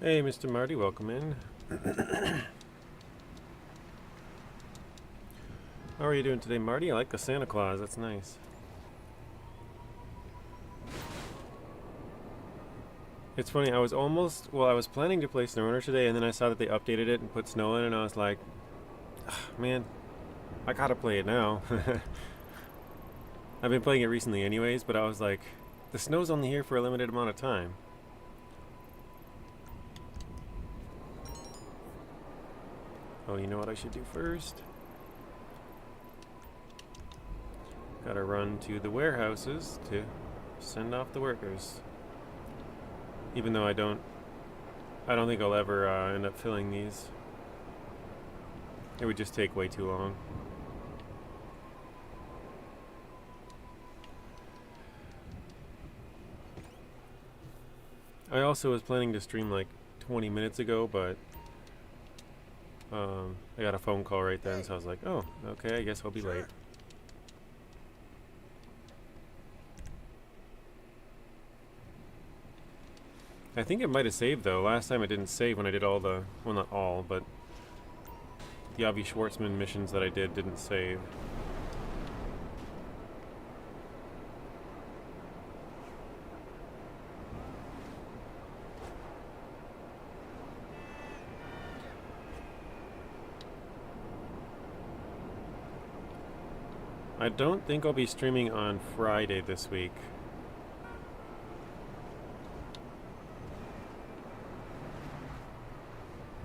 Hey, Mr. Marty, welcome in. How are you doing today, Marty? I like the Santa Claus. That's nice. It's funny, I was planning to play SnowRunner today, and then I saw that they updated it and put snow in, and I was like, man, I gotta play it now. I've been playing it recently anyways, but I was like, the snow's only here for a limited amount of time. Oh, you know what I should do first? Gotta run to the warehouses to send off the workers. Even though I don't think I'll ever end up filling these. It would just take way too long. I also was planning to stream like 20 minutes ago, but I got a phone call right then, so I was like, oh, okay, I guess I'll be late. I think it might have saved though. Last time it didn't save when I did all the, well, not all, but the Avi Schwartzman missions that I did didn't save. I don't think I'll be streaming on Friday this week.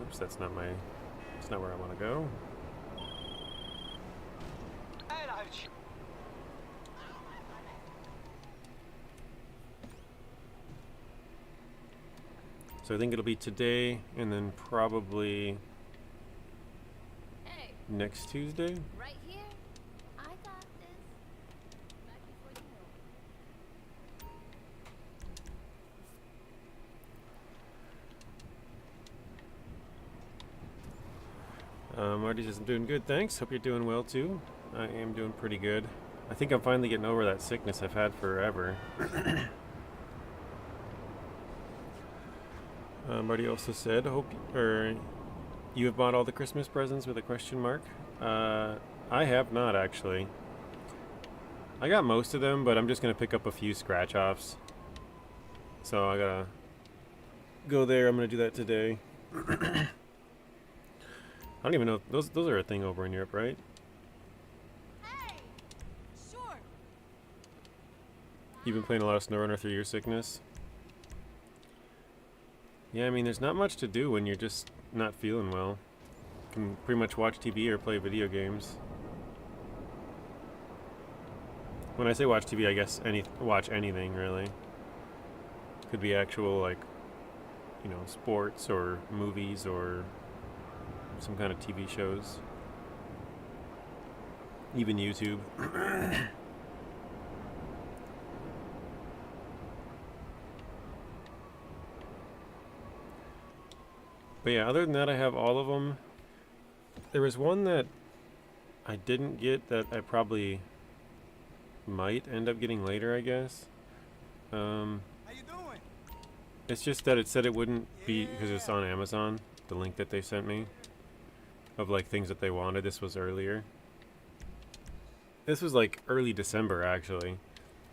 Oops, that's not where I want to go. So I think it'll be today, and then probably next Tuesday. Right here? I got this. Back before the hill. Marty says I'm doing good, thanks. Hope you're doing well too. I am doing pretty good. I think I'm finally getting over that sickness I've had forever. Marty also said, you have bought all the Christmas presents with a question mark. I have not actually. I got most of them, but I'm just gonna pick up a few scratch offs. So I gotta go there. I'm gonna do that today. I don't even know if those are a thing over in Europe, right? Hey! Sure. You've been playing a lot of SnowRunner through your sickness. Yeah, I mean, there's not much to do when you're just not feeling well. You can pretty much watch TV or play video games. When I say watch TV, I guess watch anything really. Could be actual like, sports or movies or some kind of TV shows. Even YouTube. But yeah, other than that, I have all of them. There was one that I didn't get that I probably might end up getting later, I guess. How you doing? It's just that it said it wouldn't be because it's on Amazon. The link that they sent me of like things that they wanted. This was earlier. This was like early December actually,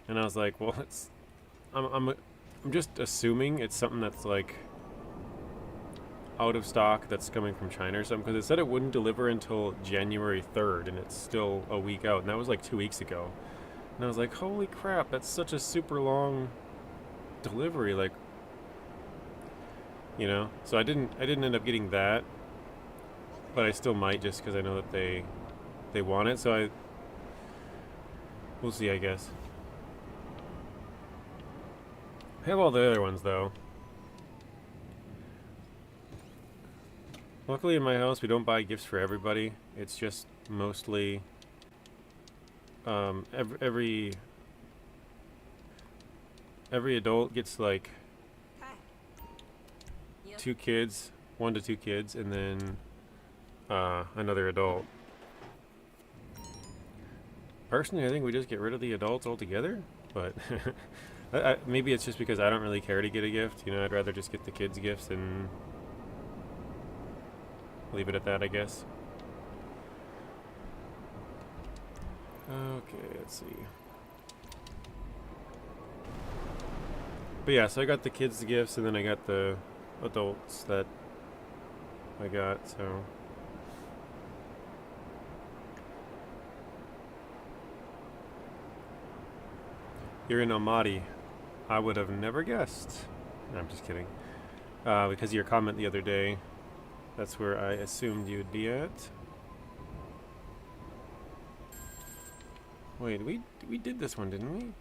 and I was like, well, I'm just assuming it's something that's like out of stock that's coming from China or something, because it said it wouldn't deliver until January 3rd, and it's still a week out, and that was like 2 weeks ago. And I was like, holy crap, that's such a super long delivery, like, so I didn't end up getting that, but I still might, just because I know that they want it. So we'll see, I guess. I have all the other ones though. Luckily in my house we don't buy gifts for everybody. It's just mostly every adult gets like two kids, 1 to 2 kids, and then another adult. Personally, I think we just get rid of the adults altogether, but Maybe it's just because I don't really care to get a gift. You know, I'd rather just get the kids gifts and leave it at that, I guess. Okay, let's see. But yeah, so I got the kids gifts, and then I got the adults that I got, so. You're in Almaty. I would have never guessed. No, I'm just kidding. Because of your comment the other day, that's where I assumed you'd be at. Wait, we did this one, didn't we?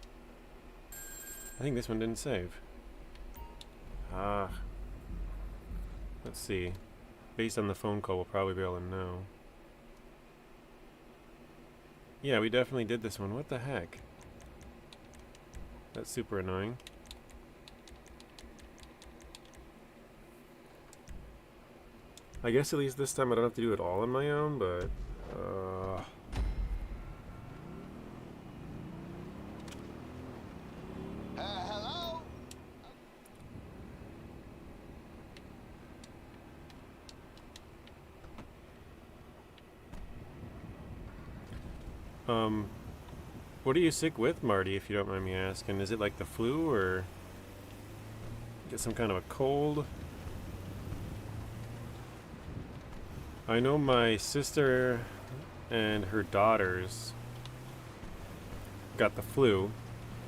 I think this one didn't save. Ah. Let's see. Based on the phone call, we'll probably be able to know. Yeah, we definitely did this one. What the heck? That's super annoying. I guess at least this time I don't have to do it all on my own, but... Hello? What are you sick with, Marty, if you don't mind me asking? Is it like the flu, or get some kind of a cold? I know my sister and her daughters got the flu,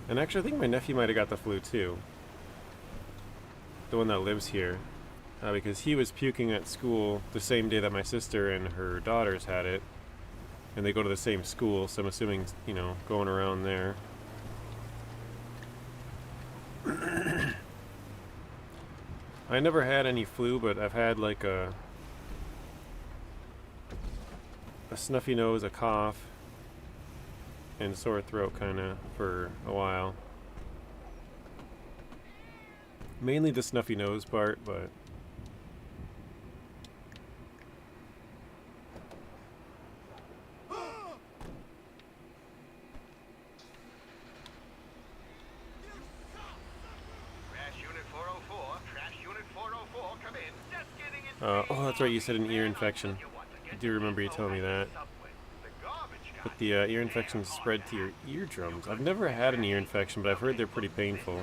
and actually I think my nephew might have got the flu too. The one that lives here, because he was puking at school the same day that my sister and her daughters had it. And they go to the same school, so I'm assuming, you know, going around there. I never had any flu, but I've had like a snuffy nose, a cough, and sore throat kind of for a while. Mainly the snuffy nose part, but... oh, that's right, you said an ear infection. I do remember you telling me that. But the ear infection spread to your eardrums. I've never had an ear infection, but I've heard they're pretty painful.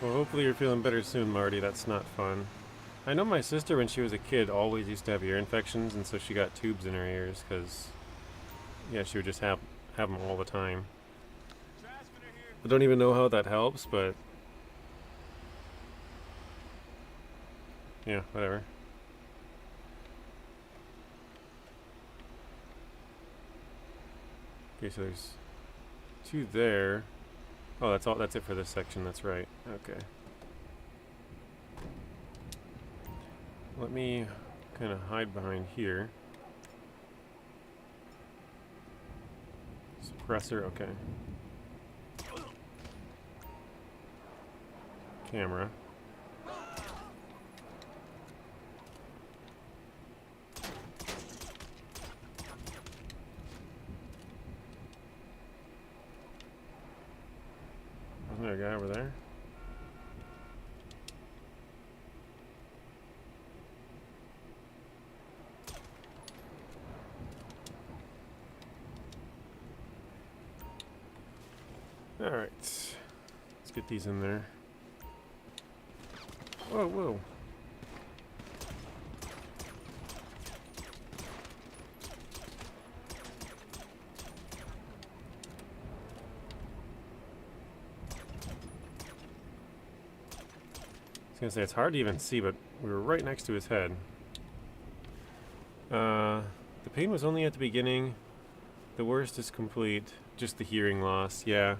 Well, hopefully you're feeling better soon, Marty. That's not fun. I know my sister, when she was a kid, always used to have ear infections, and so she got tubes in her ears, because, yeah, she would just have them all the time. I don't even know how that helps, but... yeah, whatever. Okay, so there's 2 there. Oh, that's all. That's it for this section. That's right. Okay. Let me kind of hide behind here. Suppressor. Okay. Camera. Isn't there a guy over there? Alright. Let's get these in there. Whoa, whoa. gonna say it's hard to even see, but we were right next to his head. The pain was only at the beginning. The worst is complete. Just the hearing loss. Yeah.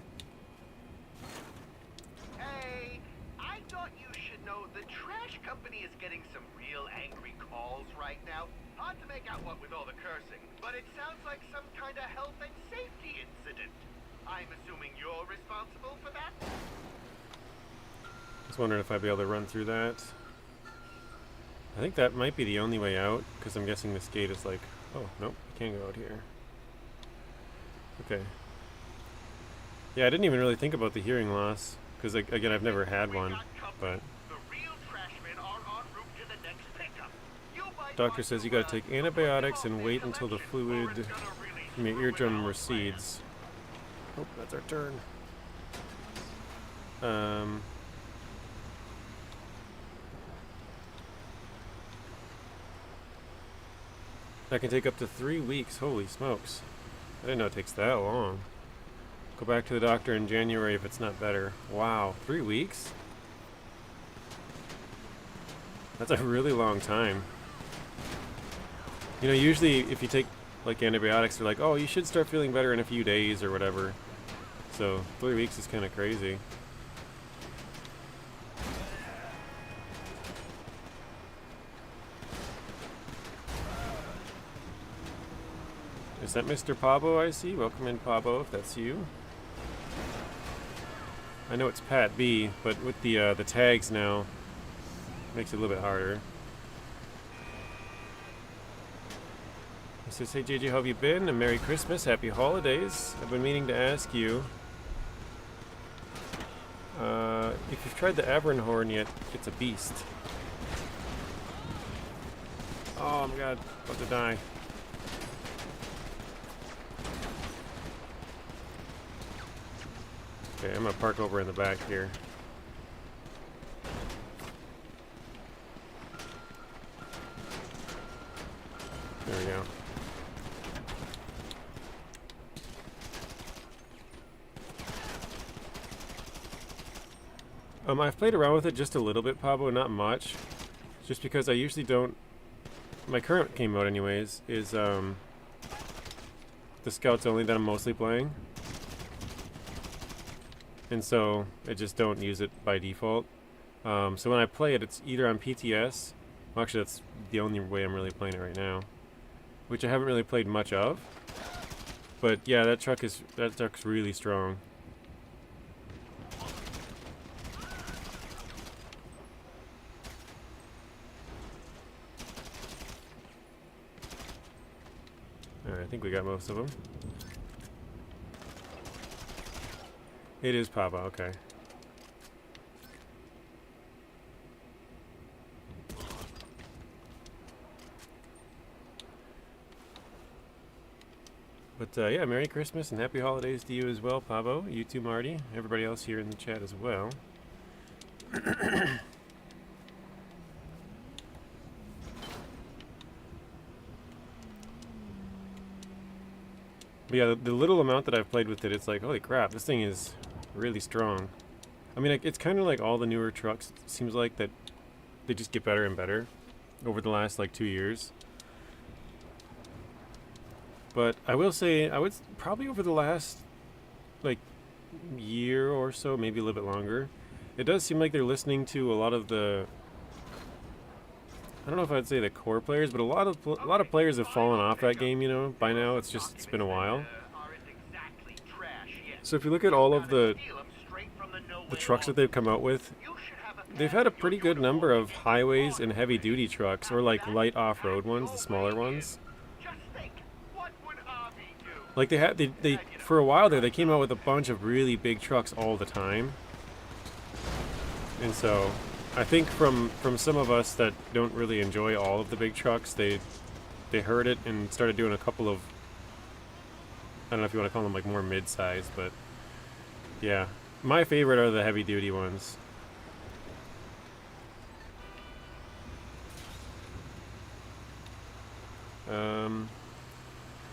Hey, I thought you should know the trash company is getting some real angry calls right now. Hard to make out what with all the cursing, but it sounds like some kind of health and safety incident. I'm assuming you're responsible for that? Just wondering if I'd be able to run through that. I think that might be the only way out, because I'm guessing this gate is like... Oh, nope, you can't go out here. Okay. Yeah, I didn't even really think about the hearing loss, because, again, I've never had one, but... The real trashmen are en route to the next pickup. You might Doctor want says to, you gotta take put antibiotics them and all wait in until the collection, or fluid it's gonna really from your screw with eardrum our recedes. Oh, that's our turn. That can take up to 3 weeks. Holy smokes. I didn't know it takes that long. Go back to the doctor in January if it's not better. Wow, 3 weeks? That's a really long time. You know, usually if you take like antibiotics, they're like, oh, you should start feeling better in a few days or whatever. So 3 weeks is kind of crazy. Is that Mr. Pablo I see? Welcome in, Pablo, if that's you. I know it's Pat B, but with the tags now, makes it a little bit harder. He says, hey JJ, how have you been? And Merry Christmas, Happy Holidays. I've been meaning to ask you if you've tried the Aberhorn yet. It's a beast. Oh my god, about to die. Okay, I'm gonna park over in the back here. There we go. I've played around with it just a little bit, Pablo, not much. Just because I usually don't... My current game mode anyways is the Scouts only that I'm mostly playing. And so I just don't use it by default. So when I play it, it's either on PTS. Well, actually, that's the only way I'm really playing it right now, which I haven't really played much of. But yeah, that truck's really strong. Alright, I think we got most of them. It is Papa, okay. But yeah, Merry Christmas and Happy Holidays to you as well, Pavo. You too, Marty. Everybody else here in the chat as well. But yeah, the little amount that I've played with it, it's like, holy crap, this thing is really strong. I mean, it's kind of like all the newer trucks. It seems like that they just get better and better over the last like 2 years. But I will say, I would probably over the last like year or so, maybe a little bit longer, it does seem like they're listening to a lot of the, I don't know if I'd say the core players, but a lot of players have fallen off that game, you know, by now. It's been a while. So if you look at all of the trucks that they've come out with, they've had a pretty good number of highways and heavy duty trucks, or like light off-road ones, the smaller ones. Like they for a while there, they came out with a bunch of really big trucks all the time. And so I think from some of us that don't really enjoy all of the big trucks, they heard it and started doing a couple of, I don't know if you want to call them like more mid-size, but yeah. My favorite are the heavy duty ones.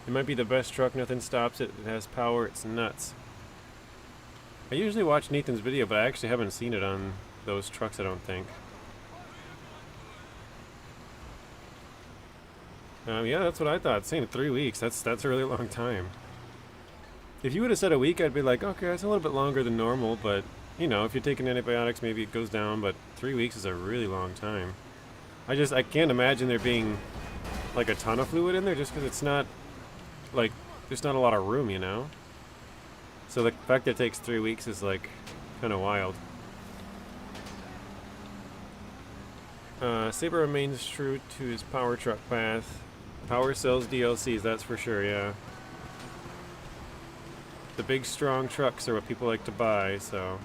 It might be the best truck, nothing stops it. It has power, it's nuts. I usually watch Nathan's video, but I actually haven't seen it on those trucks, I don't think. Yeah, that's what I thought. Saying 3 weeks, that's a really long time. If you would have said a week, I'd be like, okay, it's a little bit longer than normal, but, you know, if you're taking antibiotics, maybe it goes down, but 3 weeks is a really long time. I can't imagine there being, like, a ton of fluid in there, just because it's not, like, there's not a lot of room, you know? So the fact that it takes 3 weeks is, like, kind of wild. Saber remains true to his power truck path. Power sells DLCs, that's for sure, yeah. The big strong trucks are what people like to buy, so.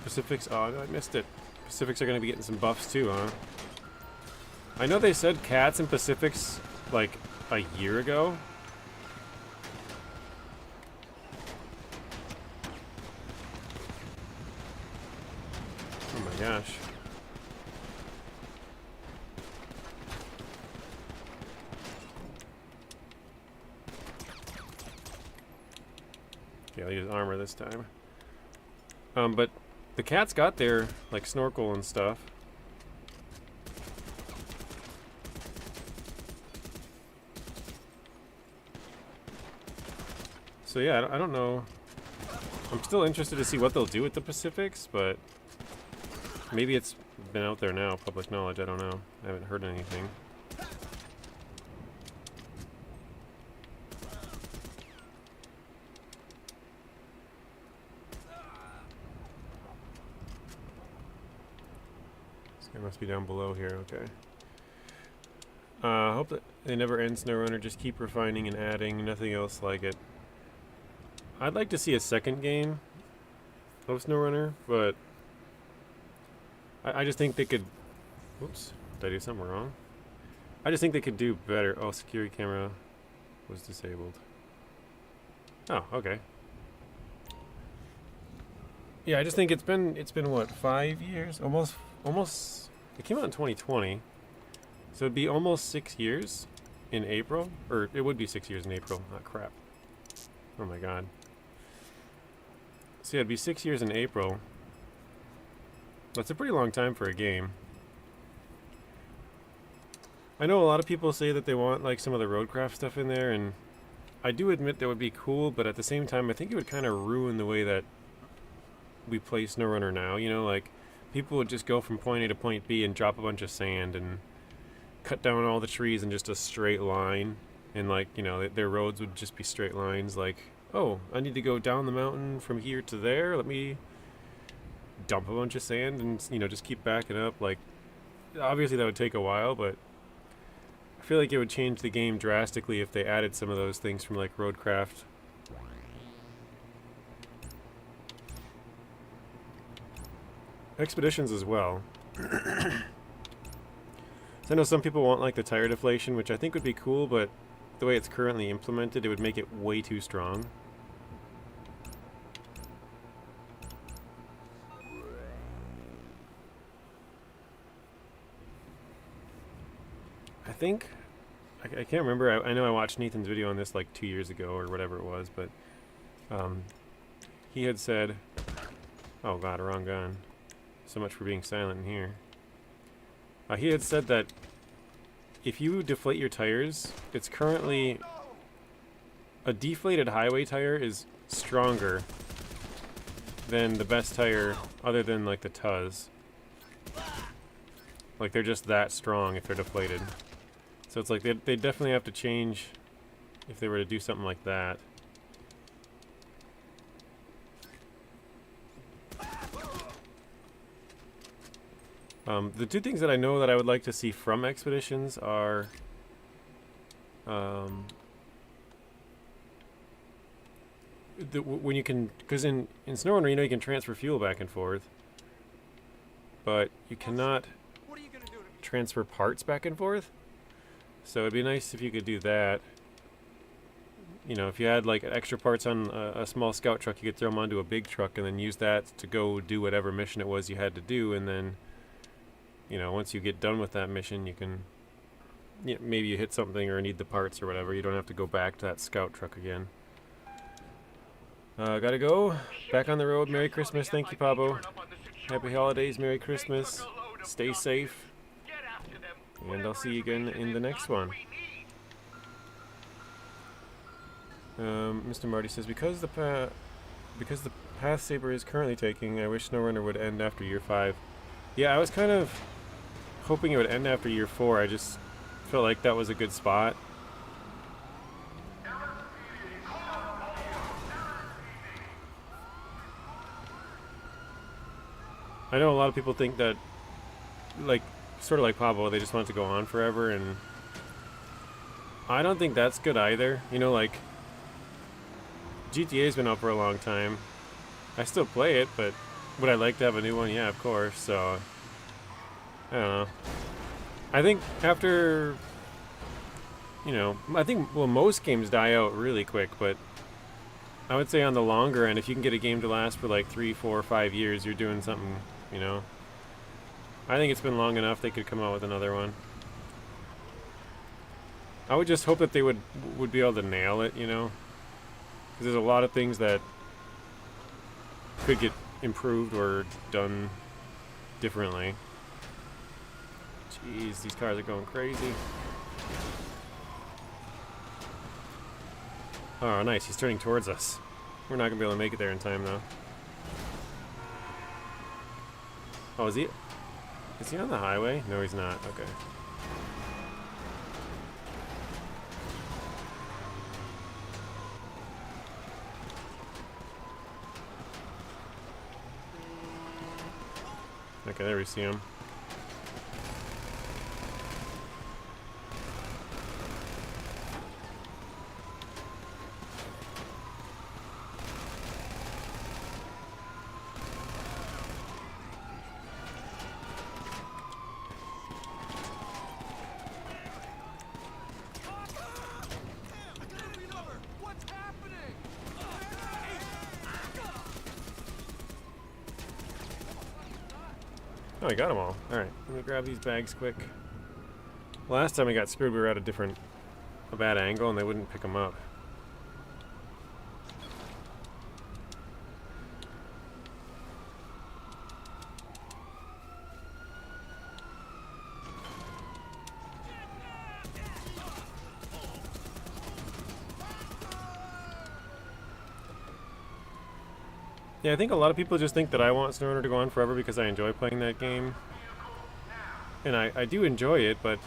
Pacifics, oh, I missed it. Pacifics are going to be getting some buffs too, huh? I know they said cats and Pacifics like a year ago. Oh my gosh. Yeah, I'll use armor this time. But the cats got their, like, snorkel and stuff. So yeah, I don't know. I'm still interested to see what they'll do with the Pacifics, but maybe it's been out there now, public knowledge, I don't know. I haven't heard anything. It must be down below here, okay. Hope that they never end SnowRunner, just keep refining and adding, nothing else like it. I'd like to see a second game of SnowRunner, but I just think they could, whoops, did I do something wrong? I just think they could do better. Oh, security camera was disabled. Oh, okay. Yeah, I just think it's been what, 5 years? Almost, it came out in 2020. So it'd be almost 6 years in April. Or it would be 6 years in April. Oh, crap. Oh my god. So yeah, it'd be 6 years in April. That's a pretty long time for a game. I know a lot of people say that they want like some of the roadcraft stuff in there, and I do admit that would be cool, but at the same time I think it would kind of ruin the way that we play SnowRunner now. You know, like people would just go from point A to point B and drop a bunch of sand and cut down all the trees in just a straight line, and like, you know, their roads would just be straight lines. Like, oh, I need to go down the mountain from here to there, let me dump a bunch of sand and, you know, just keep backing up. Like, obviously that would take a while, but I feel like it would change the game drastically if they added some of those things from like roadcraft. Expeditions as well. So I know some people want like the tire deflation, which I think would be cool, but the way it's currently implemented, it would make it way too strong. I think, I can't remember, I know I watched Nathan's video on this like 2 years ago or whatever it was, but he had said, oh god, wrong gun. So much for being silent in here. He had said that if you deflate your tires, it's currently, a deflated highway tire is stronger than the best tire other than like the Tuz. Like they're just that strong if they're deflated. So it's like they definitely have to change if they were to do something like that. The two things that I know that I would like to see from Expeditions are when you can, because in SnowRunner, you know, you can transfer fuel back and forth, but you cannot transfer parts back and forth. So it'd be nice if you could do that. You know, if you had like extra parts on a small scout truck, you could throw them onto a big truck and then use that to go do whatever mission it was you had to do, and then, you know, once you get done with that mission, you can, you know, maybe you hit something or need the parts or whatever. You don't have to go back to that scout truck again. Gotta go. Back on the road. Merry Christmas. Thank you, Pablo. Happy holidays, Merry Christmas, They took a load of stay doctors. safe, Get after them. and I'll Whatever see you again information in the they've next got, one. we need. Mr. Marty says, because the path Saber is currently taking, I wish SnowRunner would end after year 5. Yeah, I was kind of hoping it would end after year 4. I just felt like that was a good spot. I know a lot of people think that, like, sort of like Pablo, they just want it to go on forever, and I don't think that's good either. You know, like, GTA's been out for a long time. I still play it, but would I like to have a new one? Yeah, of course. So, I don't know. I think after, you know, I think, well, most games die out really quick, but I would say on the longer end, if you can get a game to last for like 3, 4, 5 years, you're doing something, you know. I think it's been long enough they could come out with another one. I would just hope that they would be able to nail it, you know. Because there's a lot of things that could get improved or done differently. Jeez, these cars are going crazy. Oh, nice. He's turning towards us. We're not going to be able to make it there in time, though. Oh, is he on the highway? No, he's not. Okay. Okay, there we see him. What's happening? Oh, I got them all. Alright, let me grab these bags quick. Last time we got screwed, we were at a bad angle, and they wouldn't pick them up. Yeah, I think a lot of people just think that I want SnowRunner to go on forever because I enjoy playing that game. And I do enjoy it, but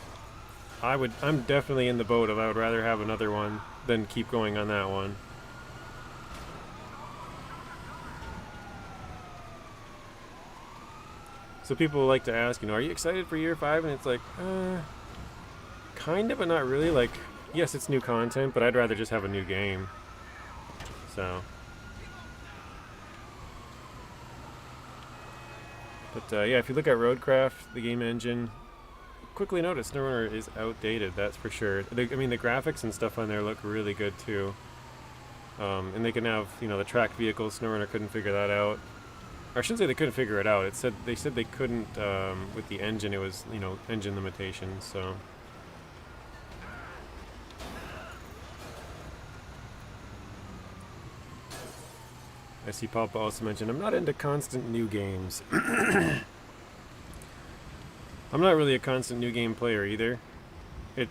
I'm definitely in the boat of I would rather have another one than keep going on that one. So people like to ask, you know, are you excited for year 5? And it's like, kind of, but not really. Like, yes, it's new content, but I'd rather just have a new game. So. But yeah, if you look at Roadcraft, the game engine, quickly notice SnowRunner is outdated, that's for sure. I mean, the graphics and stuff on there look really good too. And they can have, you know, the track vehicles. SnowRunner couldn't figure that out. Or I shouldn't say they couldn't figure it out. They said they couldn't with the engine. It was, you know, engine limitations. So. I see Papa also mentioned, I'm not into constant new games. I'm not really a constant new game player either.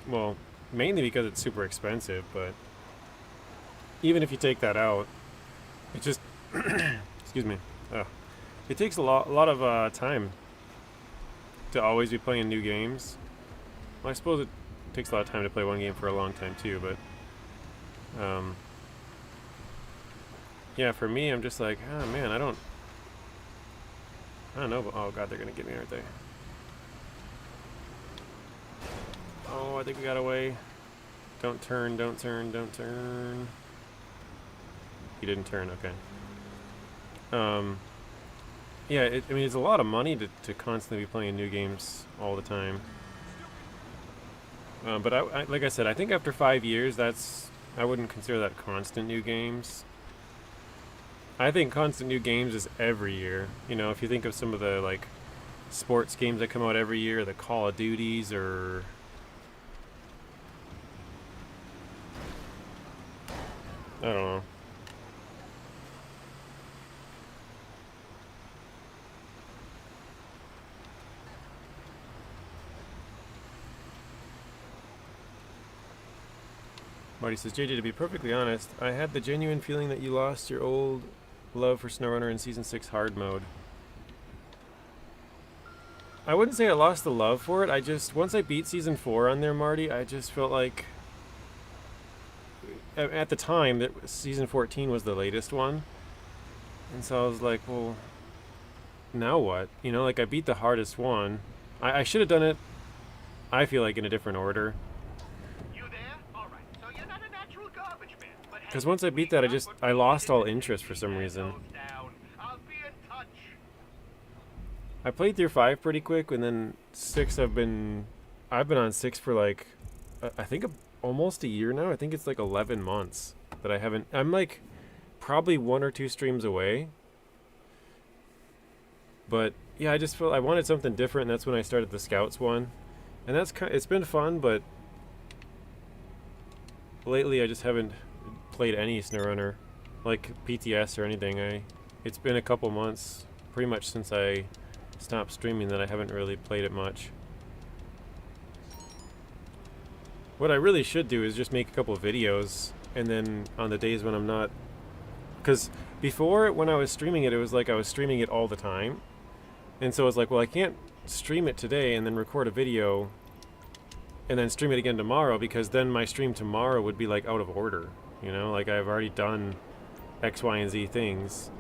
Well, mainly because it's super expensive, but even if you take that out, it just, excuse me, it takes a lot of time to always be playing new games. Well, I suppose it takes a lot of time to play one game for a long time too, but yeah, for me, I'm just like, oh man, I don't know, but oh god, they're gonna get me, aren't they? Oh, I think we got away. Don't turn, don't turn, don't turn. He didn't turn, okay. Yeah, I mean, it's a lot of money to constantly be playing new games all the time. But I, like I said, I think after 5 years, I wouldn't consider that constant new games. I think constant new games is every year. You know, if you think of some of the, like, sports games that come out every year, the Call of Duties, or I don't know. Marty says, JJ, to be perfectly honest, I had the genuine feeling that you lost your old love for SnowRunner in Season 6 hard mode. I wouldn't say I lost the love for it. I just, once I beat Season 4 on there, Marty, I just felt like, at the time, that Season 14 was the latest one. And so I was like, well, now what? You know, like I beat the hardest one. I should have done it, I feel like, in a different order. You there? All right. So you're not a natural garbage man. But hey, Because once I beat that, I lost all interest for some reason. I'll be in touch. I played through 5 pretty quick, and then 6 I've been on 6 for like, I think almost a year now. I think it's like 11 months that I haven't. I'm like probably 1 or 2 streams away. But yeah, I just felt I wanted something different, and that's when I started the Scouts one. And it's been fun, but lately I just haven't played any SnowRunner, like PTS or anything. It's been a couple months, pretty much since I stopped streaming, that I haven't really played it much. What I really should do is just make a couple of videos, and then on the days when I'm not, because before, when I was streaming it, it was like I was streaming it all the time, and so it's like, well, I can't stream it today and then record a video and then stream it again tomorrow, because then my stream tomorrow would be like out of order, you know, like I've already done X, Y, and Z things.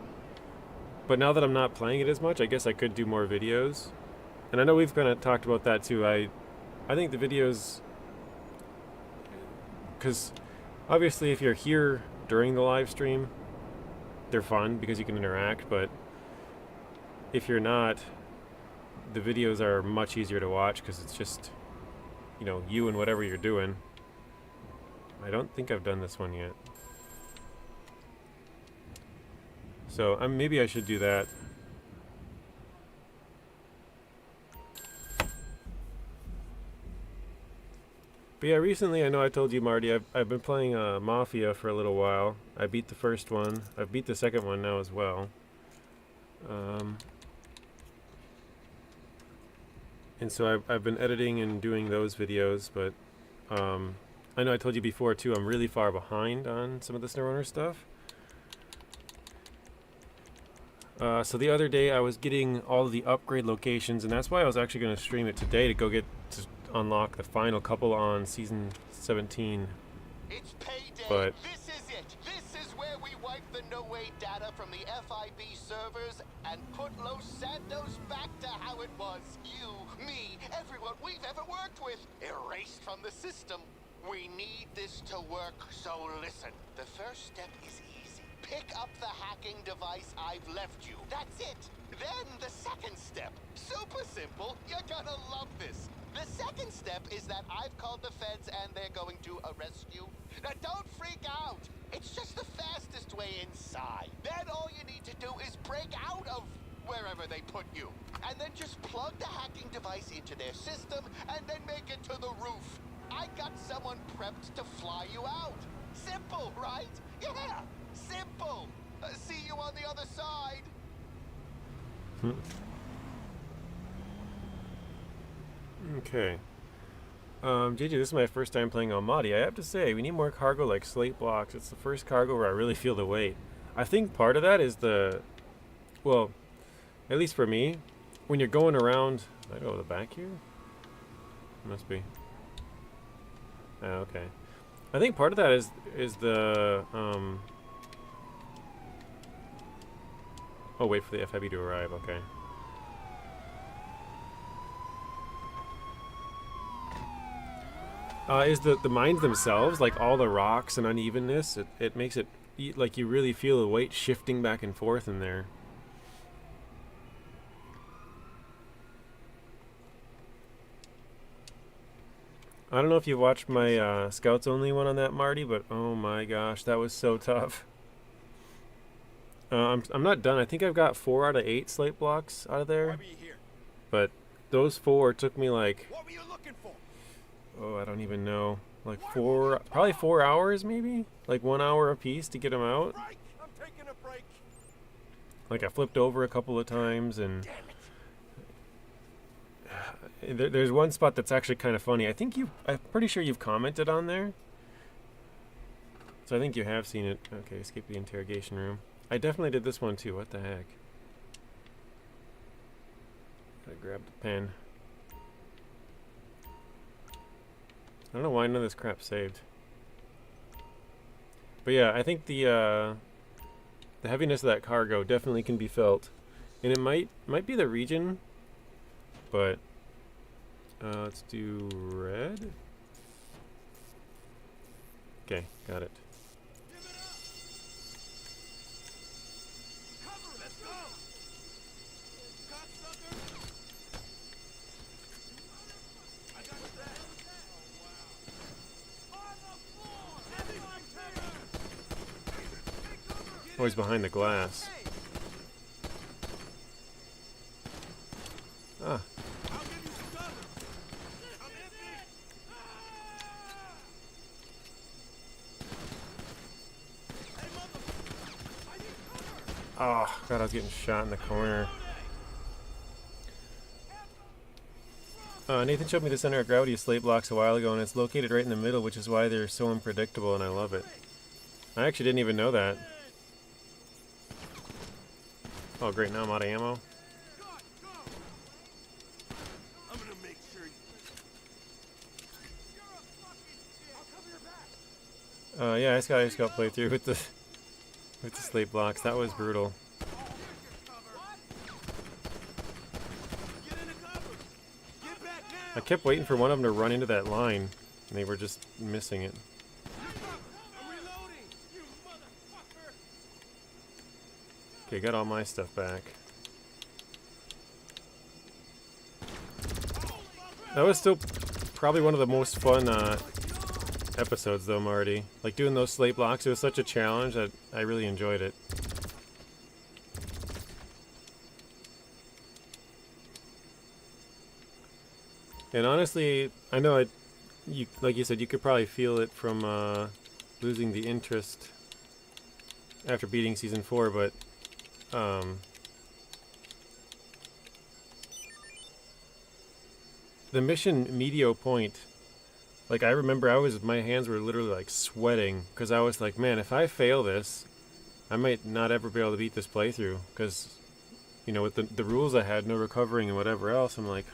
But now that I'm not playing it as much, I guess I could do more videos. And I know we've kind of talked about that too. I think the videos, because obviously if you're here during the live stream, they're fun because you can interact, but if you're not, the videos are much easier to watch because it's just, you know, you and whatever you're doing. I don't think I've done this one yet. So maybe I should do that. But yeah, recently, I know I told you, Marty, I've been playing Mafia for a little while. I beat the first one. I've beat the second one now as well. And so I've been editing and doing those videos, but I know I told you before too, I'm really far behind on some of the SnowRunner stuff. So the other day I was getting all of the upgrade locations, and that's why I was actually going to stream it today to go get to unlock the final couple on Season 17. It's payday. But This is it. This is where we wipe the no-way data from the FIB servers and put Los Santos back to how it was. You, me, everyone we've ever worked with, erased from the system. We need this to work, so listen. The first step is easy. Pick up the hacking device I've left you. That's it. Then the second step. Super simple. You're gonna love this. The second step is that I've called the feds and they're going to arrest you. Now don't freak out. It's just the fastest way inside. Then all you need to do is break out of wherever they put you. And then just plug the hacking device into their system and then make it to the roof. I got someone prepped to fly you out. Simple, right? Yeah, simple. See you on the other side. Okay. JJ, this is my first time playing Almaty. I have to say, we need more cargo like slate blocks. It's the first cargo where I really feel the weight. I think part of that is well, at least for me, when you're going around, did I go to the back here? Must be. Oh, okay. I think part of that is the, oh, wait for the FIB to arrive, okay. Is the mines themselves, like all the rocks and unevenness, it makes it like you really feel the weight shifting back and forth in there. I don't know if you watched my Scouts only one on that, Marty, but oh my gosh, that was so tough. I'm not done. I think I've got 4 out of 8 slate blocks out of there, Why were you here? but those 4 took me like, What were you looking for? oh, I don't even know, like probably 4 hours maybe, like 1 hour a piece to get them out. Break! I'm taking a break. Like I flipped over a couple of times, and there's one spot that's actually kind of funny. I'm pretty sure you've commented on there. So I think you have seen it. Okay, escape the interrogation room. I definitely did this one too. What the heck? Gotta grab the pen. I don't know why none of this crap's saved. But yeah, I think the heaviness of that cargo definitely can be felt, and it might be the region, but let's do red. Okay, got it. Always behind the glass. Ah. Oh, God, I was getting shot in the corner. Nathan showed me the center of gravity of slate blocks a while ago, and it's located right in the middle, which is why they're so unpredictable, and I love it. I actually didn't even know that. Oh, great, now I'm out of ammo. I'm gonna make sure Yeah, I just got played through with the slate blocks. That was brutal. I kept waiting for one of them to run into that line, and they were just missing it. Okay, got all my stuff back. That was still probably one of the most fun episodes, though, Marty. Like, doing those slate blocks, it was such a challenge that I really enjoyed it. And honestly, I know you like you said, you could probably feel it from losing the interest after beating Season 4, but the mission Medio Point, like, I remember my hands were literally like sweating, because I was like, man, if I fail this, I might not ever be able to beat this playthrough, because, you know, with the rules I had, no recovering and whatever else, I'm like,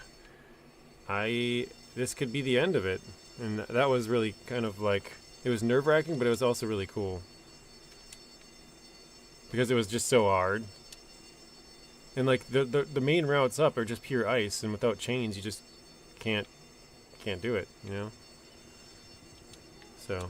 this could be the end of it. And that was really kind of like, it was nerve-wracking, but it was also really cool, because it was just so hard. And like the main routes up are just pure ice, and without chains you just can't do it, you know? So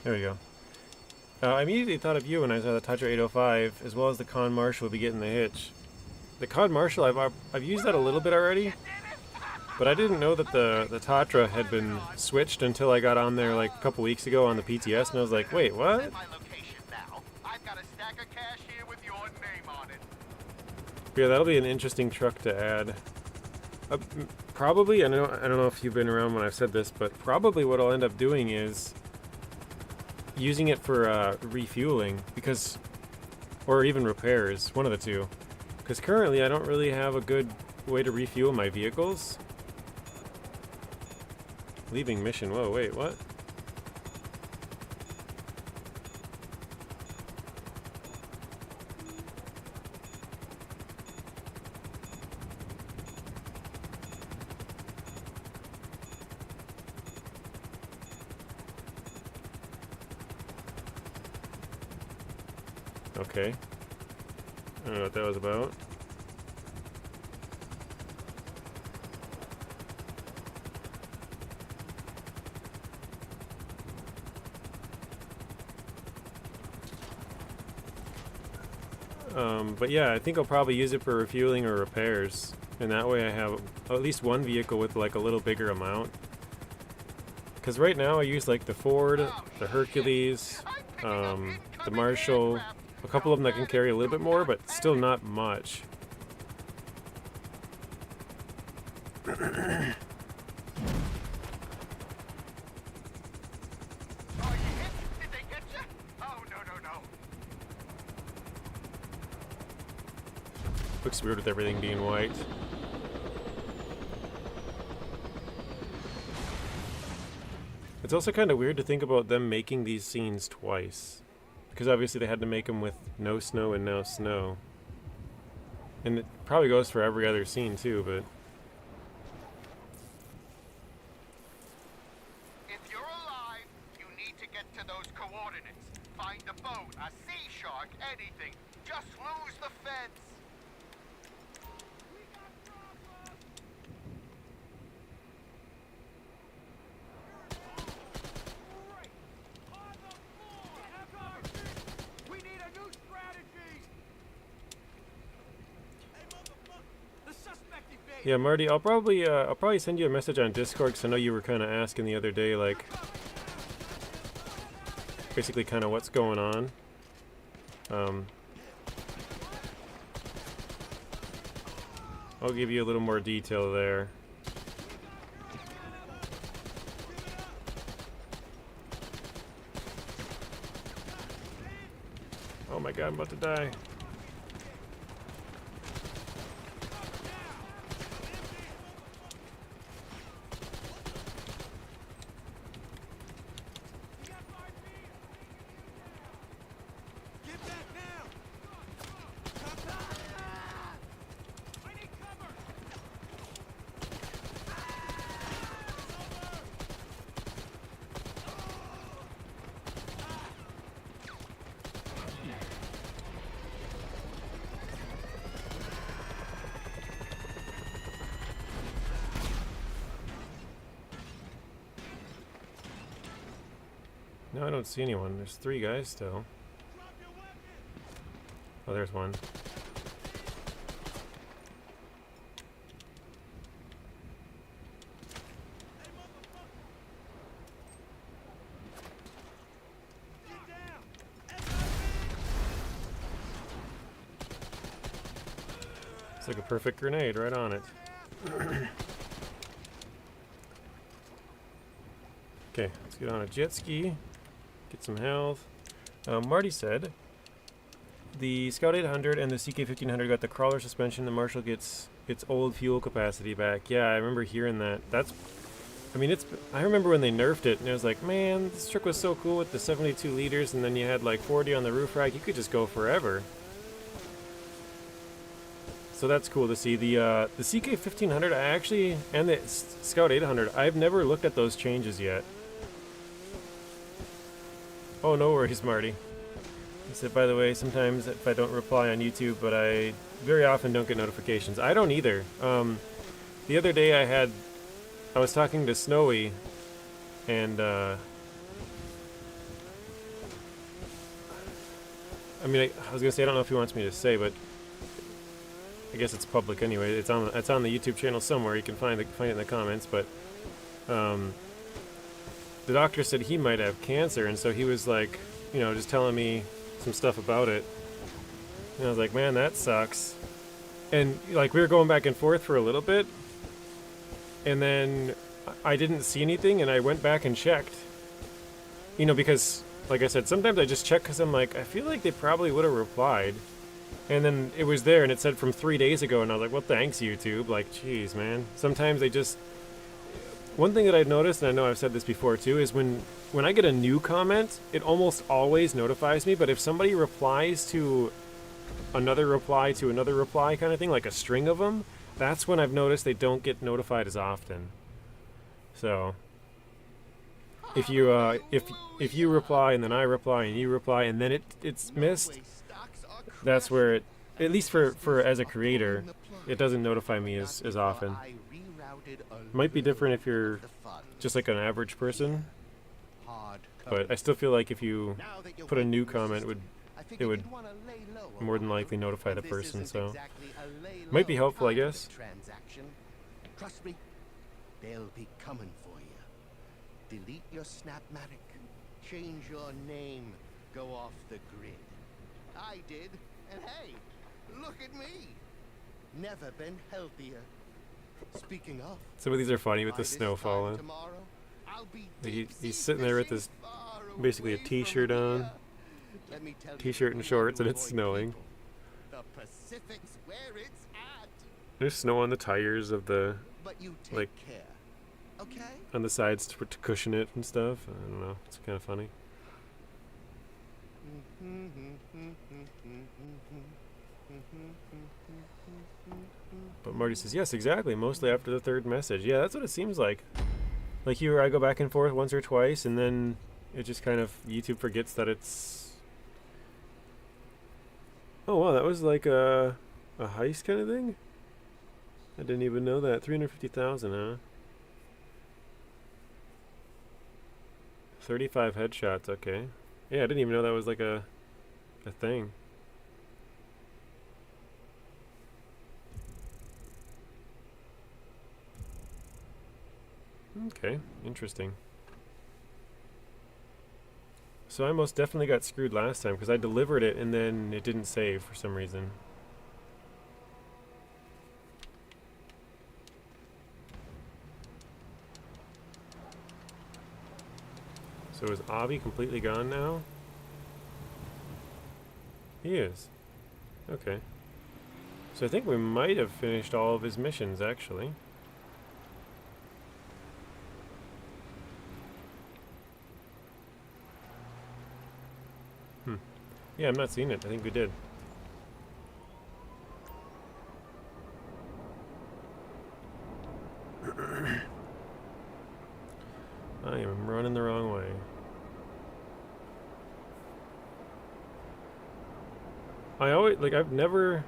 there we go. I immediately thought of you when I saw the Tatra 805, as well as the Con Marshal will be getting the hitch. The Con Marshal, I've used that a little bit already, but I didn't know that the Tatra had been switched until I got on there like a couple weeks ago on the PTS, and I was like, wait, what? My location now. I've got a stack of cash here with your name on it. Yeah, that'll be an interesting truck to add. Probably, I don't know if you've been around when I've said this, but probably what I'll end up doing is using it for refueling, because, or even repairs, one of the two. Because currently I don't really have a good way to refuel my vehicles. Leaving mission. Whoa, wait, what? Okay. I don't know what that was about. But yeah, I think I'll probably use it for refueling or repairs, and that way I have at least one vehicle with like a little bigger amount. Because right now I use like the Ford, the Hercules, the Marshall, a couple of them that can carry a little bit more, but still not much. Oh, you hit? Did they get you? Oh, no. Looks weird with everything being white. It's also kind of weird to think about them making these scenes twice. Because obviously they had to make them with no snow and now snow. And it probably goes for every other scene too, but... If you're alive, you need to get to those coordinates. Find a boat, a sea shark, anything. Just lose the fence. We need a new strategy. The suspect evaded. Yeah, Marty, I'll probably send you a message on Discord because I know you were kind of asking the other day, like, basically kind of what's going on. I'll give you a little more detail there. Oh my god, I'm about to die. Get back now! I need cover! No, I don't see anyone. There's 3 guys still. Drop your weapon! Oh, there's one. Hey, motherfucker! Get down! It's like a perfect grenade right on it. Okay, let's get on a jet ski. Get some health. Marty said the Scout 800 and the CK 1500 got the crawler suspension. The Marshall gets its old fuel capacity back. Yeah, I remember hearing that. I remember when they nerfed it, and it was like, man, this truck was so cool with the 72 liters, and then you had like 40 on the roof rack. You could just go forever. So that's cool to see. The CK 1500, and the Scout 800, I've never looked at those changes yet. Oh, no worries, Marty. He said, by the way, sometimes if I don't reply on YouTube, but I very often don't get notifications. I don't either. The other day I was talking to Snowy, and I was gonna say, I don't know if he wants me to say, but I guess it's public anyway. It's on the YouTube channel somewhere. You can find it in the comments, but the doctor said he might have cancer, and so he was like, just telling me some stuff about it. And I was like, man, that sucks. And like we were going back and forth for a little bit, and then I didn't see anything, and I went back and checked. Because like I said, sometimes I just check because I'm like, I feel like they probably would have replied. And then it was there, and it said from 3 days ago, and I was like, well, thanks, YouTube. Like, jeez, man. Sometimes they just... One thing that I've noticed, and I know I've said this before too, is when I get a new comment, it almost always notifies me, but if somebody replies to another reply to another reply kind of thing, like a string of them, that's when I've noticed they don't get notified as often. So... If you reply and then I reply and you reply and then it's missed, that's where it, at least for as a creator, it doesn't notify me as often. Might be different if you're just like an average person, but I still feel like if you put a new comment, it would more than likely notify the And this person, isn't so exactly a lay might be low helpful, I kind of guess. Transaction. Trust me, they'll be coming for you. Delete your Snapmatic, change your name, go off the grid. I did, and hey, look at me. Never been healthier. Speaking of, Some of these are funny with by the this snow time falling. tomorrow, I'll be He- deep-sea he's sitting there with fishing his far basically a away t-shirt from on. here. Let me tell you, T-shirt and we shorts, want and to it's avoid snowing. people. The Pacific's where it's at. There's snow on the tires of the But you take Like- care, okay? on the sides to cushion it and stuff. I don't know. It's kind of funny. But Marty says, yes, exactly. Mostly after the third message. Yeah, that's what it seems like. Like here, I go back and forth once or twice, and then it just kind of YouTube forgets that it's. Oh wow, that was like a heist kind of thing. I didn't even know that. 350,000, huh? 35 headshots. Okay. Yeah, I didn't even know that was like a thing. Okay, interesting. So I most definitely got screwed last time because I delivered it and then it didn't save for some reason. So is Avi completely gone now? He is. Okay. So I think we might have finished all of his missions actually. Yeah, I'm not seeing it. I think we did. I am running the wrong way. I always, like, I've never,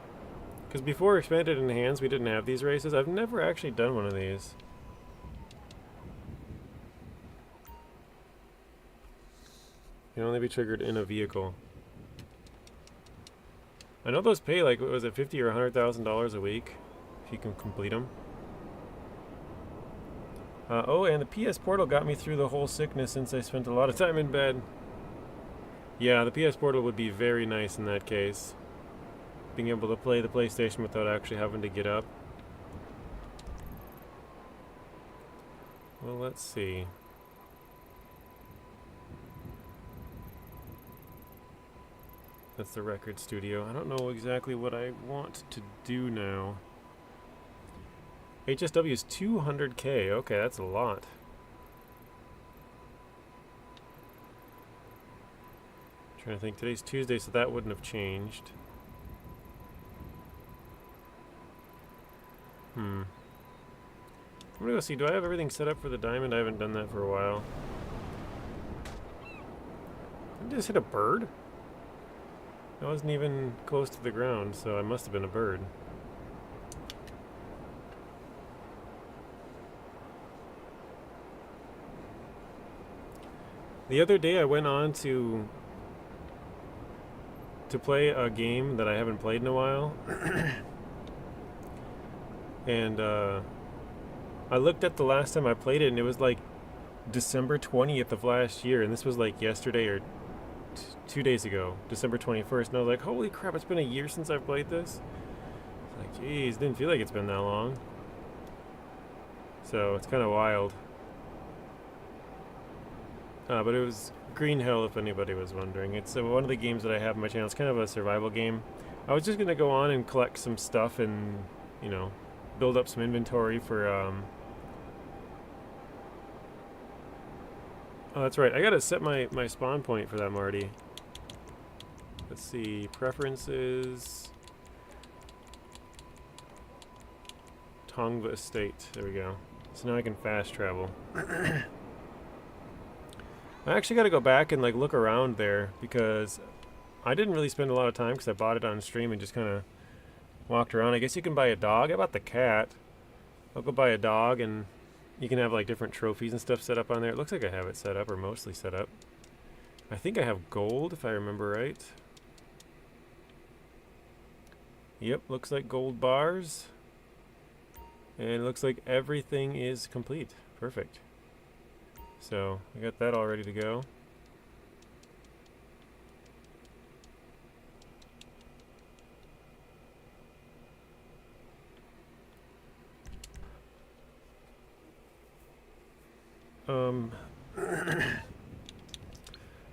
because before Expanded and Enhanced we didn't have these races. I've never actually done one of these. Can only be triggered in a vehicle. I know those pay like, what was it, $50,000 or $100,000 a week if you can complete them. Oh, and the PS Portal got me through the whole sickness since I spent a lot of time in bed. Yeah, the PS Portal would be very nice in that case. Being able to play the PlayStation without actually having to get up. Well, let's see. That's the record studio. I don't know exactly what I want to do now. HSW is 200K. Okay, that's a lot. Trying to think. Today's Tuesday, so that wouldn't have changed. I'm gonna go see. Do I have everything set up for the diamond? I haven't done that for a while. Did I just hit a bird? I wasn't even close to the ground, so I must have been a bird. The other day I went on to play a game that I haven't played in a while. And I looked at the last time I played it and it was like December 20th of last year, and this was like yesterday or 2 days ago, December 21st, and I was like, holy crap, it's been a year since I've played this. It's like, geez, didn't feel like it's been that long. So it's kind of wild. But it was Green Hill, if anybody was wondering. It's one of the games that I have on my channel. It's kind of a survival game. I was just going to go on and collect some stuff and, you know, build up some inventory for... Oh, that's right. I got to set my spawn point for that, Marty. Let's see. Preferences. Tongva Estate. There we go. So now I can fast travel. I actually got to go back and like look around there because I didn't really spend a lot of time because I bought it on stream and just kind of walked around. I guess you can buy a dog. I bought the cat. I'll go buy a dog and you can have like different trophies and stuff set up on there. It looks like I have it set up or mostly set up. I think I have gold if I remember right. Yep, looks like gold bars. And it looks like everything is complete. Perfect. So, I got that all ready to go.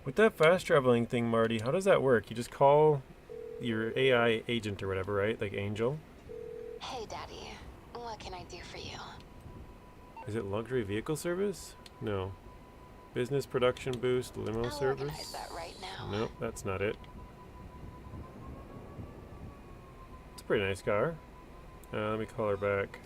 With that fast traveling thing, Marty, how does that work? You just call your AI agent or whatever, right? Like Angel? Hey, Daddy. What can I do for you? Is it luxury vehicle service? No. Business production boost, limo I'll service? organize that right now. Nope, that's not it. It's a pretty nice car. Let me call her back.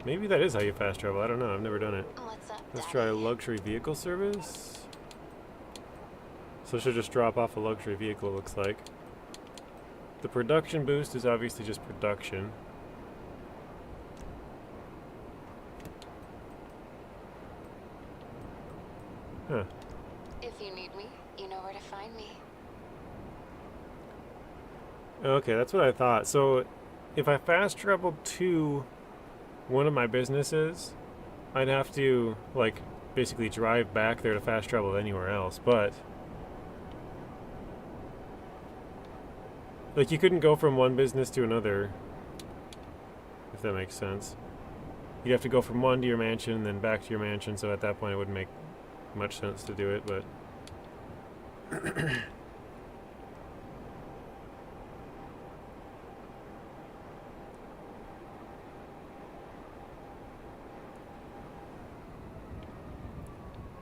Maybe that is how you fast travel. I don't know. I've never done it. What's up, Let's Daddy? try luxury vehicle service. So she'll just drop off a luxury vehicle, it looks like. The production boost is obviously just production. Huh. If you need me, you know where to find me. Okay, that's what I thought. So if I fast traveled to one of my businesses, I'd have to, like, basically drive back there to fast travel anywhere else. But, like, you couldn't go from one business to another, if that makes sense. You'd have to go from one to your mansion and then back to your mansion, so at that point it wouldn't make much sense to do it, but...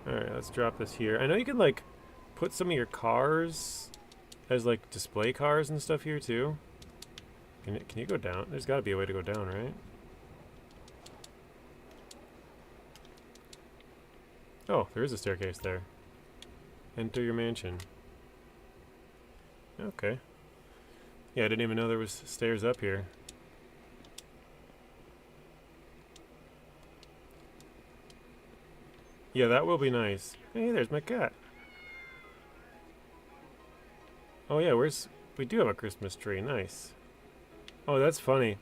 Alright, let's drop this here. I know you can, like, put some of your cars as, like, display cars and stuff here, too. Can you go down? There's gotta be a way to go down, right? Oh, there is a staircase there. Enter your mansion. Okay. Yeah, I didn't even know there was stairs up here. Yeah, that will be nice. Hey, there's my cat. Oh yeah, we do have a Christmas tree. Nice. Oh, that's funny.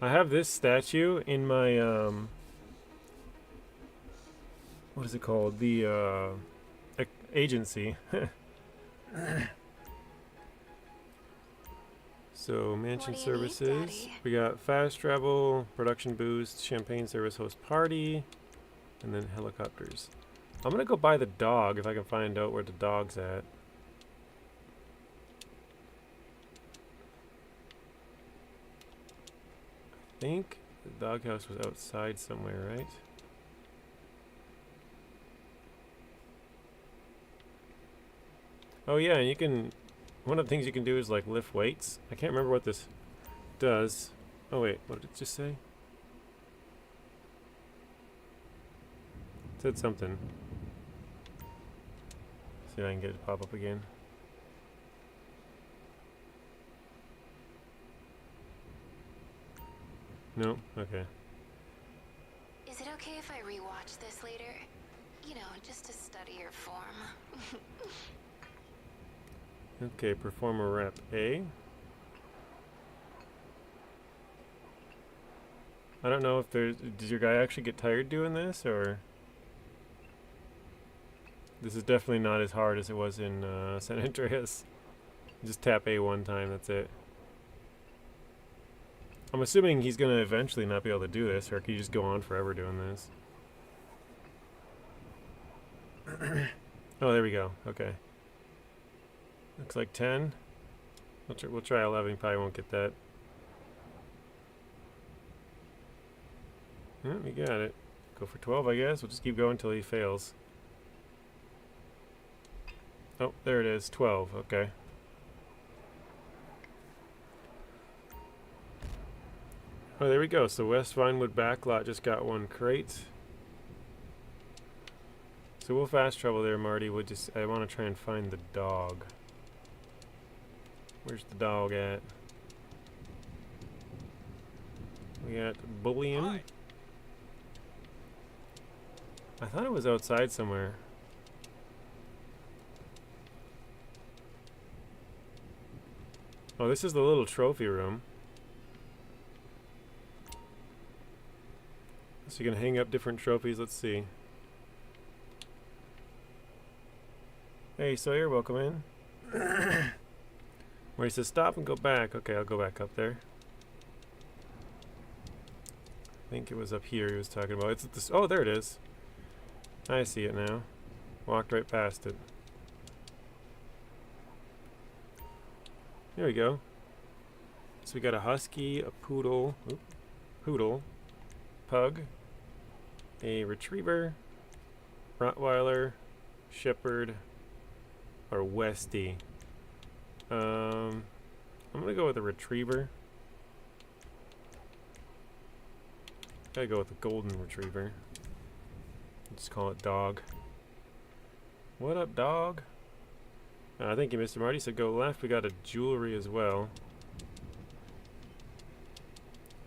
I have this statue in my, what is it called? The, agency. So, mansion What do you need, services. Daddy? We got fast travel, production boost, champagne service host party, and then helicopters. I'm gonna go buy the dog if I can find out where the dog's at. I think the doghouse was outside somewhere, right? Oh yeah, and you can... One of the things you can do is like lift weights. I can't remember what this does. Oh wait, what did it just say? It said something. See if I can get it to pop up again. No? Okay. Is it okay if I rewatch this later? You know, just to study your form. Okay, performer rep A. I don't know if there's... Did your guy actually get tired doing this, or... This is definitely not as hard as it was in San Andreas. Just tap A one time, that's it. I'm assuming he's going to eventually not be able to do this, or can you just go on forever doing this? Oh, there we go. Okay. Looks like 10. We'll try 11. Probably won't get that. We got it. Go for 12, I guess. We'll just keep going until he fails. Oh, there it is. 12. Okay. Oh, there we go. So West Vinewood backlot just got one crate. So we'll fast travel there, Marty. I want to try and find the dog. Where's the dog at? We got Bullion. Hi. I thought it was outside somewhere. Oh, this is the little trophy room. So you can hang up different trophies. Let's see. Hey, Sawyer, welcome in. Where he says stop and go back. Okay, I'll go back up there. I think it was up here he was talking about. It's this. Oh, there it is. I see it now. Walked right past it. There we go. So we got a husky, a poodle, poodle, pug, a retriever, Rottweiler, shepherd, or Westie. I'm gonna go with a retriever. Gotta go with the golden retriever. Just call it dog. What up, dog? Thank you, Mr. Marty. So go left. We got a jewelry as well.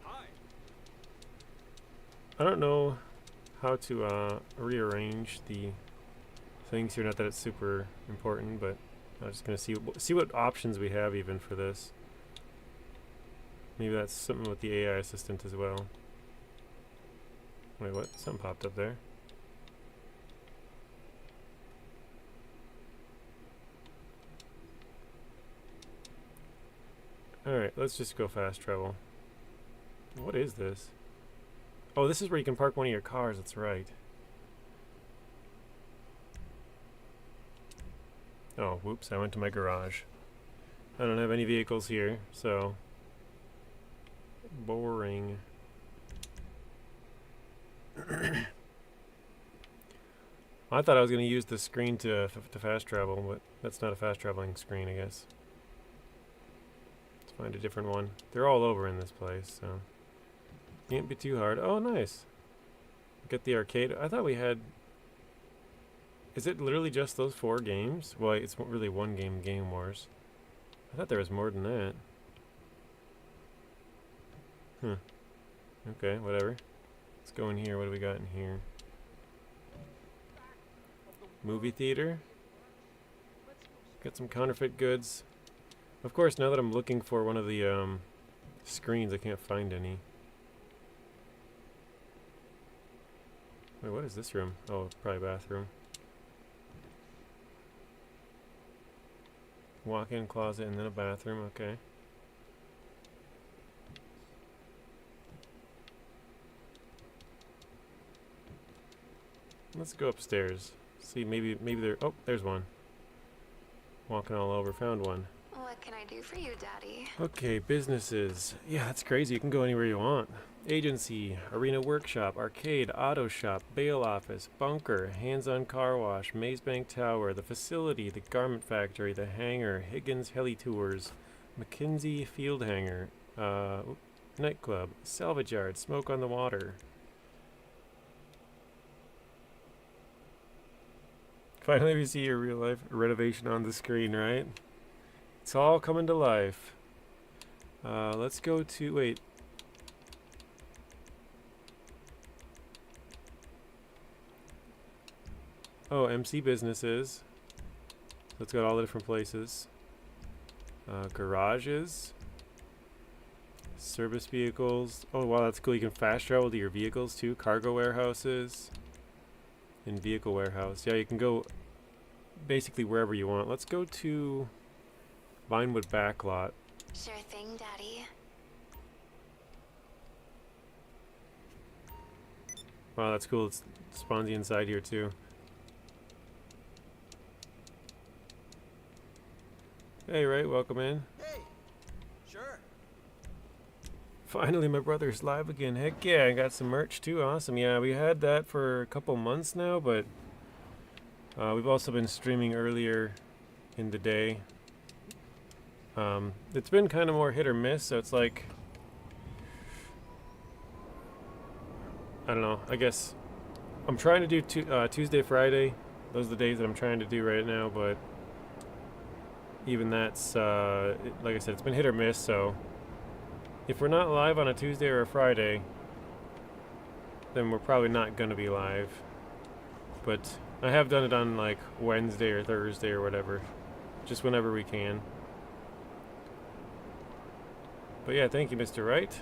Hi. I don't know how to rearrange the things here. Not that it's super important, but I'm just gonna see what options we have even for this. Maybe that's something with the AI assistant as well. Wait, what? Something popped up there. Alright, let's just go fast travel. What is this? Oh, this is where you can park one of your cars, that's right. Oh, whoops, I went to my garage. I don't have any vehicles here, so... boring. I thought I was going to use the screen to fast travel, but that's not a fast traveling screen, I guess. Let's find a different one. They're all over in this place, so can't be too hard. Oh, nice. Get the arcade. I thought we had... Is it literally just those 4 games? Well, it's really one game, Game Wars. I thought there was more than that. Okay, whatever. Let's go in here. What do we got in here? Movie theater. Got some counterfeit goods. Of course, now that I'm looking for one of the screens, I can't find any. Wait, what is this room? Oh, probably bathroom. Walk-in closet and then a bathroom. Okay. Let's go upstairs. See, maybe there. Oh, there's one. Walking all over, found one. What can I do for you, Daddy? Okay, businesses. Yeah, that's crazy. You can go anywhere you want. Agency, arena workshop, arcade, auto shop, bail office, bunker, hands-on car wash, Maze Bank Tower, the facility, the garment factory, the hangar, Higgins Heli Tours, McKinsey Field Hangar, nightclub, salvage yard, smoke on the water. Finally, we see your real life renovation on the screen, right? It's all coming to life. Let's go to, wait. Oh, MC businesses. So it's got all the different places. Garages. Service vehicles. Oh, wow, that's cool. You can fast travel to your vehicles too. Cargo warehouses. And vehicle warehouse. Yeah, you can go basically wherever you want. Let's go to Vinewood Backlot. Sure thing, Daddy. Wow, that's cool. It spawns you inside here too. Hey, Ray, welcome in. Hey. Sure. Finally, my brother's live again. Heck yeah, I got some merch too. Awesome. Yeah, we had that for a couple months now, but we've also been streaming earlier in the day. It's been kind of more hit or miss, so it's like, I don't know, I guess I'm trying to do Tuesday, Friday. Those are the days that I'm trying to do right now, but even that's, like I said, it's been hit or miss, so if we're not live on a Tuesday or a Friday, then we're probably not going to be live. But I have done it on like Wednesday or Thursday or whatever, just whenever we can. But yeah, thank you, Mr. Wright.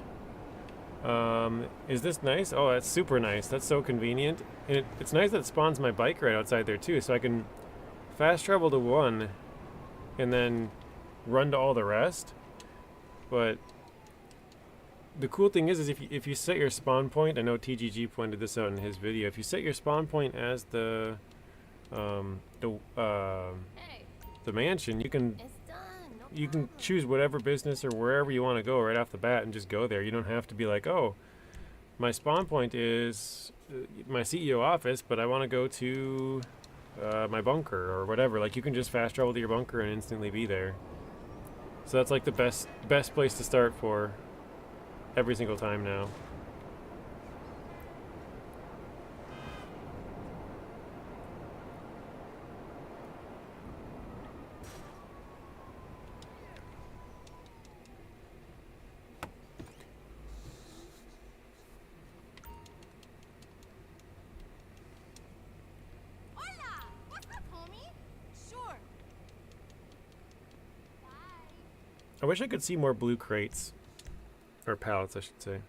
Is this nice? Oh, that's super nice. That's so convenient. And it's nice that it spawns my bike right outside there too, so I can fast travel to one and then run to all the rest. But the cool thing is if you set your spawn point, I know TGG pointed this out in his video. If you set your spawn point as the Hey, mansion, you can it's done. No you can problem. choose whatever business or wherever you want to go right off the bat and just go there. You don't have to be like, oh, my spawn point is my CEO office, but I want to go to my bunker or whatever. Like, you can just fast travel to your bunker and instantly be there. So that's like the best place to start for every single time now. Hola! What's up, homie? Sure. Bye. I wish I could see more blue crates. Or pallets, I should say.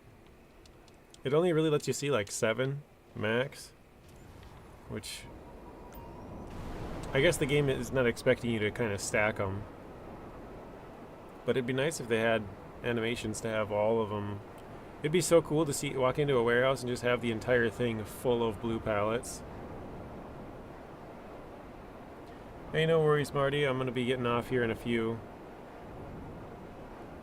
It only really lets you see like 7 max. Which, I guess the game is not expecting you to kind of stack them. But it'd be nice if they had animations to have all of them. It'd be so cool to walk into a warehouse and just have the entire thing full of blue pallets. Hey, no worries, Marty. I'm going to be getting off here in a few.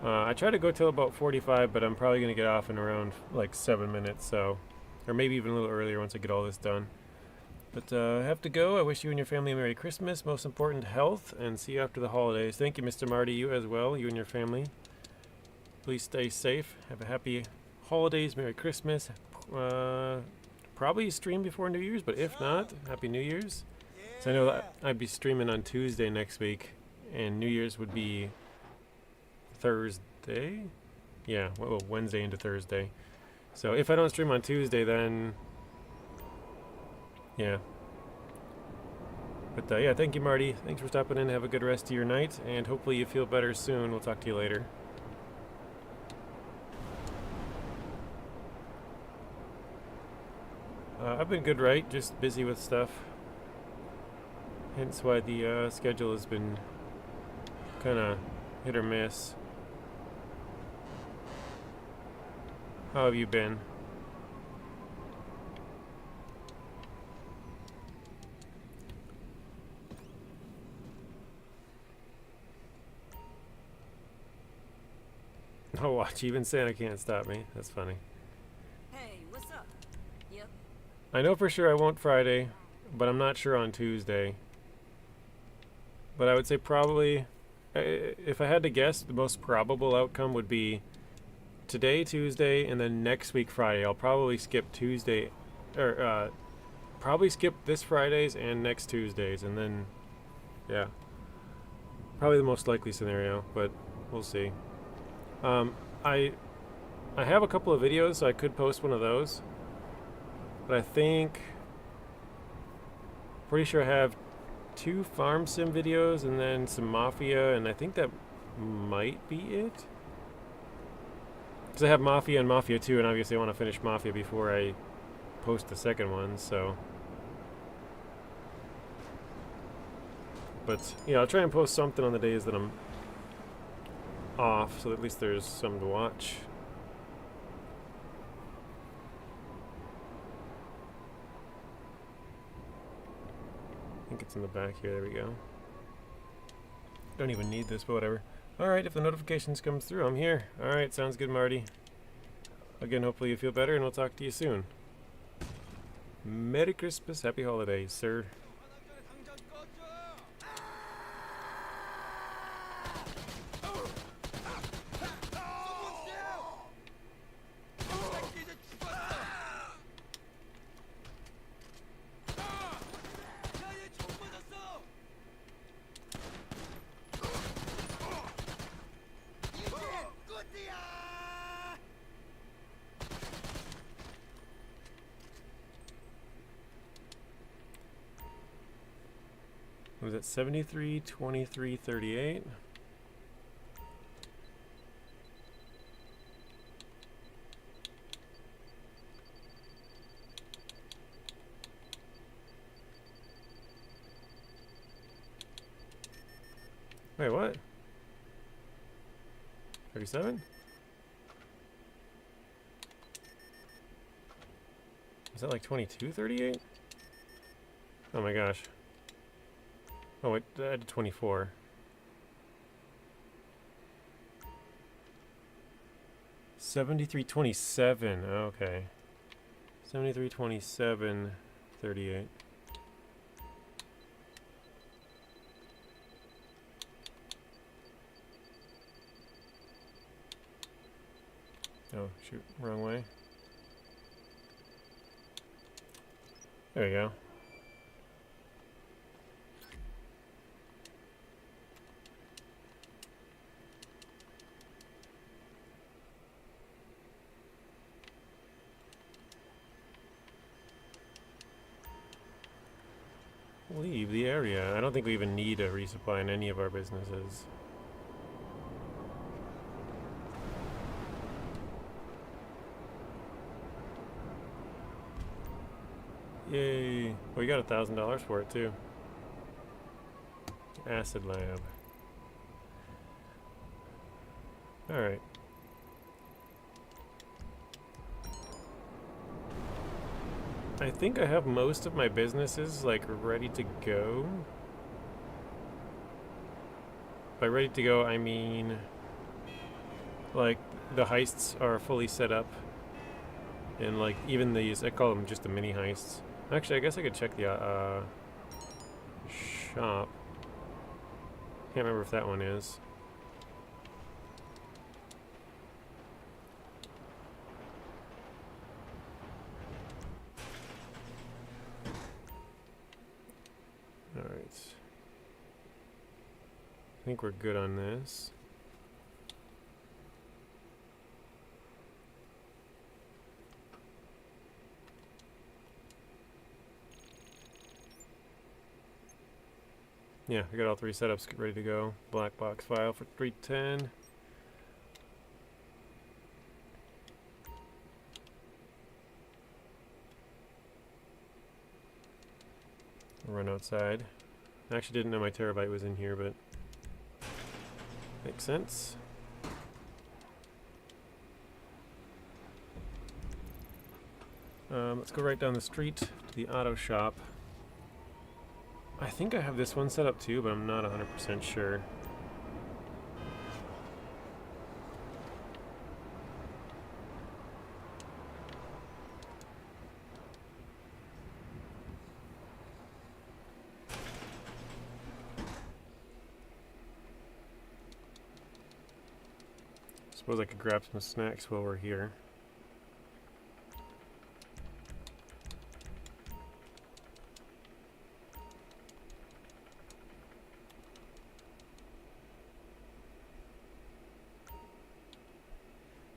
I try to go till about 45, but I'm probably going to get off in around like 7 minutes, so, or maybe even a little earlier once I get all this done. But I have to go. I wish you and your family a Merry Christmas. Most important, health, and see you after the holidays. Thank you, Mr. Marty. You as well, you and your family. Please stay safe. Have a happy holidays. Merry Christmas. Probably stream before New Year's, but if not, Happy New Year's. So I know that I'd be streaming on Tuesday next week, and New Year's would be Thursday? Yeah, well, Wednesday into Thursday. So if I don't stream on Tuesday, then yeah. But yeah, thank you, Marty. Thanks for stopping in. Have a good rest of your night, and hopefully you feel better soon. We'll talk to you later. I've been good, right? Just busy with stuff. Hence why the schedule has been kind of hit or miss. How have you been? Oh, watch, even Santa can't stop me. That's funny. Hey, what's up? Yep. I know for sure I won't Friday, but I'm not sure on Tuesday. But I would say probably, if I had to guess, the most probable outcome would be today, Tuesday, and then next week, Friday. I'll probably skip Tuesday, or probably skip this Fridays and next Tuesdays, and then, yeah. Probably the most likely scenario, but we'll see. I have a couple of videos, so I could post one of those. But I think, pretty sure I have 2 farm sim videos and then some Mafia, and I think that might be it. Because I have Mafia and Mafia 2, and obviously I want to finish Mafia before I post the second one, so. But, yeah, I'll try and post something on the days that I'm off, so at least there's some to watch. I think it's in the back here. There we go. Don't even need this, but whatever. Alright, if the notifications comes through, I'm here. Alright, sounds good, Marty. Again, hopefully you feel better, and we'll talk to you soon. Merry Christmas, Happy Holidays, sir. Was it 73, 23, 38? Wait, what? 37? Is that like 22, 38? Oh my gosh. Oh, wait, I did 24. $73.27. Okay. 73.27, 38. Oh, shoot, wrong way. There you go. Leave the area. I don't think we even need a resupply in any of our businesses. Yay! Well, we got $1,000 for it too. Acid lab. All right. I think I have most of my businesses like ready to go. By ready to go, I mean like the heists are fully set up, and like even these, I call them just the mini heists. Actually, I guess I could check the shop. Can't remember if that one is. Alright. I think we're good on this. Yeah, I got all three setups ready to go. Black box file for 310. Run outside. I actually didn't know my terabyte was in here, but makes sense. Let's go right down the street to the auto shop. I think I have this one set up too, but I'm not 100% sure. Suppose I could grab some snacks while we're here.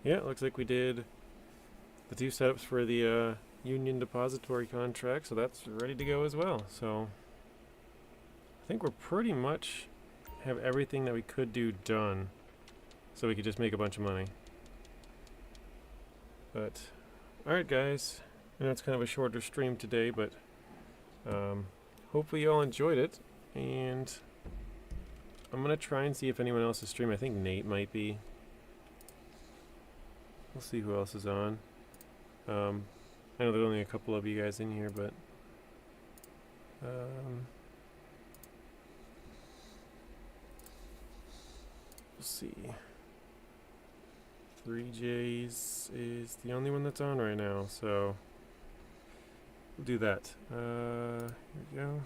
Yeah, it looks like we did the two setups for the Union Depository contract, so that's ready to go as well. So I think we're pretty much have everything that we could do done, so we could just make a bunch of money. But alright guys, I know it's kind of a shorter stream today, but hopefully you all enjoyed it, and I'm gonna try and see if anyone else is streaming. I think Nate might be. We'll see who else is on. I know there's only a couple of you guys in here, but we'll see. 3J's is the only one that's on right now, so we'll do that. Here we go.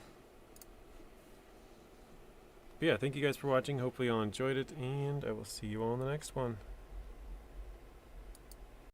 But yeah, thank you guys for watching. Hopefully you all enjoyed it, and I will see you all in the next one.